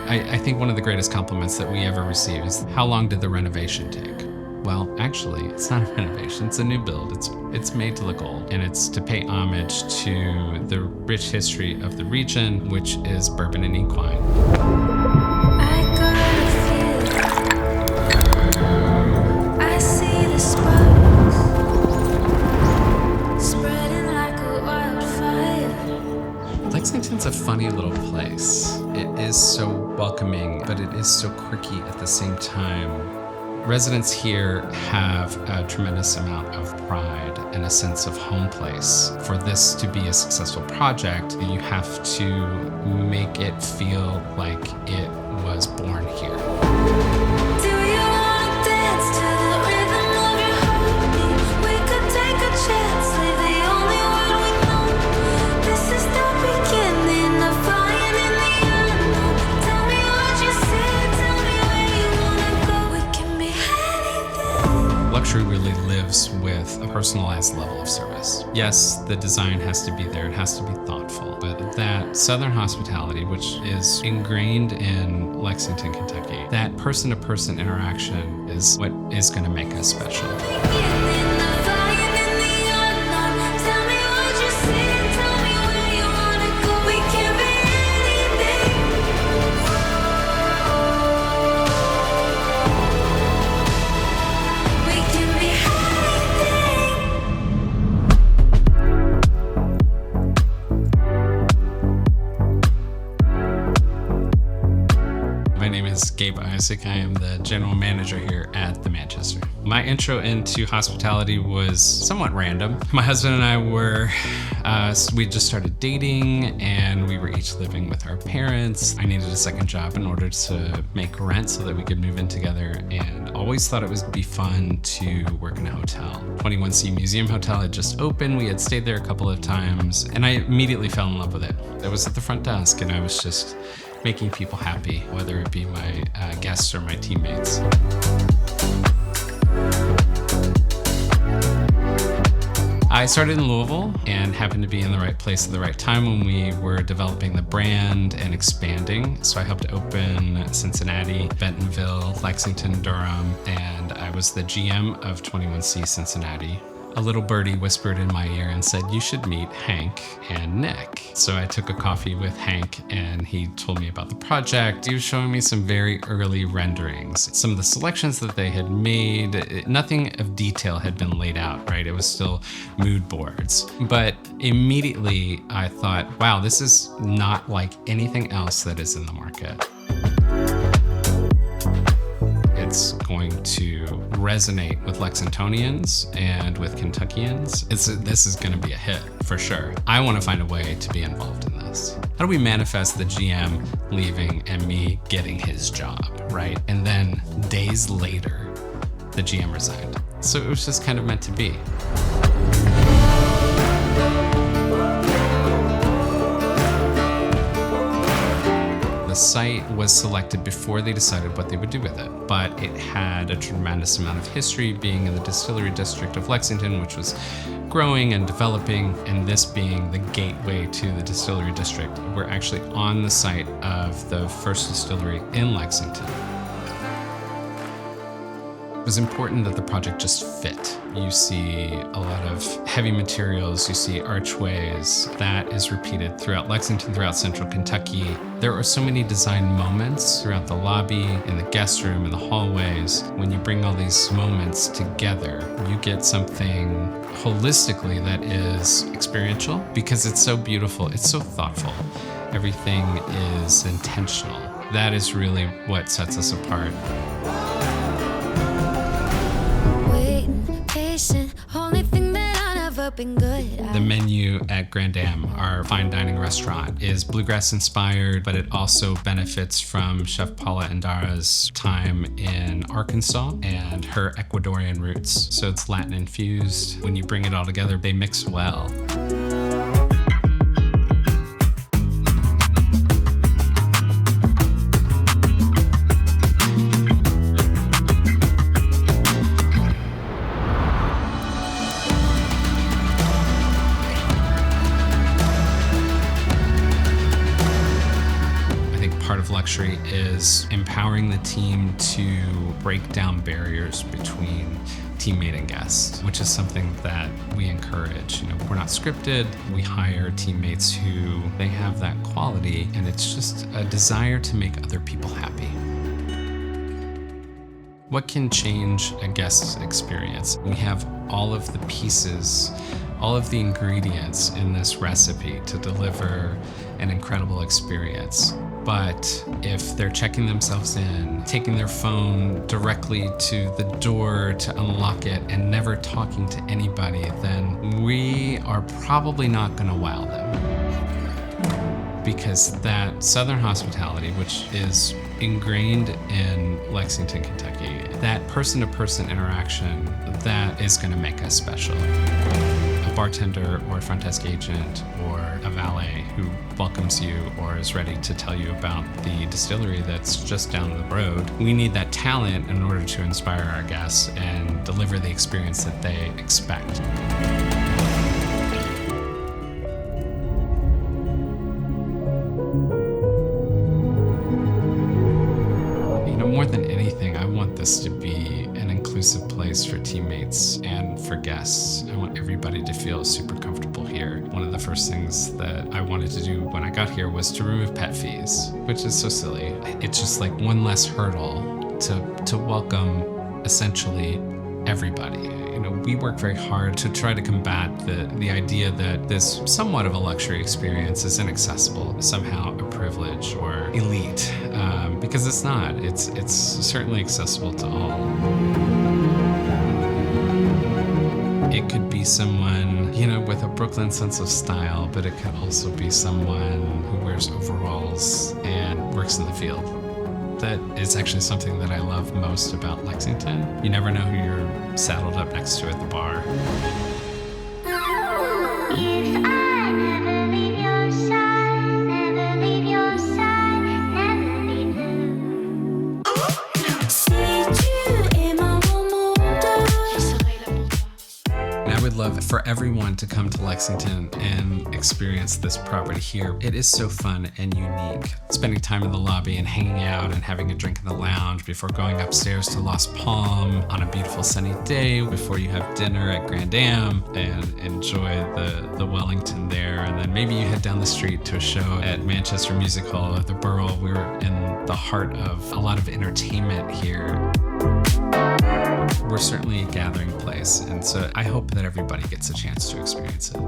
I think one of the greatest compliments that we ever receive is, how long did the renovation take? Well, actually, it's not a renovation, it's a new build. It's made to look old, and it's to pay homage to the rich history of the region, which is bourbon and equine. I got a feeling. I see the sparks spreading like a wildfire. Lexington's a funny little place. It is so welcoming, but it is so quirky at the same time. Residents here have a tremendous amount of pride and a sense of home place. For this to be a successful project, you have to make it feel like it was born here. Do you wanna dance to the rhythm of your heartbeat? We could take a chance, leave the only word we know. This is the beginning of flying in the unknown. Tell me what you see, tell me where you wanna go. We can be anything. Luxury really lives with a personalized level of service. Yes, the design has to be there, it has to be thoughtful, but that Southern hospitality, which is ingrained in Lexington, Kentucky, that person-to-person interaction is what is going to make us special. Beginning of flying in the unknown. Tell me what you see, tell me where you wanna go. We can be anything. We can be My name is Gabe Isaac. I am the general manager here at the Manchester. My intro into hospitality was somewhat random. My husband and I we just started dating, and we were each living with our parents. I needed a second job in order to make rent so that we could move in together, and always thought it would be fun to work in a hotel. 21C Museum Hotel had just opened. We had stayed there a couple of times, and I immediately fell in love with it. I was at the front desk, and I was just making people happy, whether it be my guests or my teammates. I started in Louisville and happened to be in the right place at the right time when we were developing the brand and expanding. So I helped open Cincinnati, Bentonville, Lexington, Durham, and I was the GM of 21C Cincinnati. A little birdie whispered in my ear and said, "You should meet Hank and Nick." So I took a coffee with Hank, and he told me about the project. He was showing me some very early renderings. Some of the selections that they had made, nothing of detail had been laid out, right? It was still mood boards. But immediately I thought, wow, this is not like anything else that is in the market. It's going to resonate with Lexingtonians and with Kentuckians. This is going to be a hit for sure. I want to find a way to be involved in this. How do we manifest the GM leaving and me getting his job, right? And then days later, the GM resigned. So it was just kind of meant to be. The site was selected before they decided what they would do with it, but it had a tremendous amount of history, being in the distillery district of Lexington, which was growing and developing, and this being the gateway to the distillery district. We're actually on the site of the first distillery in Lexington. It was important that the project just fit. You see a lot of heavy materials, you see archways. That is repeated throughout Lexington, throughout central Kentucky. There are so many design moments throughout the lobby, in the guest room, in the hallways. When you bring all these moments together, you get something holistically that is experiential, because it's so beautiful, it's so thoughtful. Everything is intentional. That is really what sets us apart. The menu at Granddam, our fine dining restaurant, is bluegrass inspired, but it also benefits from Chef Paula Endara's time in Arkansas and her Ecuadorian roots. So it's Latin infused. When you bring it all together, they mix well. part of luxury is empowering the team to break down barriers between teammate and guest, which is something that we encourage. We're not scripted. We hire teammates who they have that quality, and it's just a desire to make other people happy. What can change a guest's experience? We have all of the pieces, all of the ingredients in this recipe to deliver an incredible experience. But if they're checking themselves in, taking their phone directly to the door to unlock it and never talking to anybody, then we are probably not going to wow them. Because that Southern hospitality, which is ingrained in Lexington, Kentucky, that person-to-person interaction, that is going to make us special. A bartender or a front desk agent or a valet who welcomes you or is ready to tell you about the distillery that's just down the road. We need that talent in order to inspire our guests and deliver the experience that they expect. More than anything, I want this to be an inclusive place for teammates and for guests. I want everybody to feel super comfortable here. One of the first things that I wanted to do when I got here was to remove pet fees, which is so silly. It's just like one less hurdle to welcome essentially everybody. We work very hard to try to combat the idea that this somewhat of a luxury experience is inaccessible, somehow a privilege or elite, because it's not. It's certainly accessible to all. It could be someone, with a Brooklyn sense of style, but it could also be someone who wears overalls and works in the field. That is actually something that I love most about Lexington. You never know who you're saddled up next to at the bar. If I never leave your side, never leave your side, never be blue. Si tu es mon monde, je serai là pour toi. And I would love for everyone to come to Lexington and experience this property here. It is so fun and unique. Spending time in the lobby and hanging out and having a drink in the lounge before going upstairs to Lost Palm on a beautiful sunny day, before you have dinner at Granddam and enjoy the Wellington there. And then maybe you head down the street to a show at Manchester Music Hall or the Burl. We're in the heart of a lot of entertainment here. We're certainly a gathering place, and so I hope that everybody gets a chance to experience it.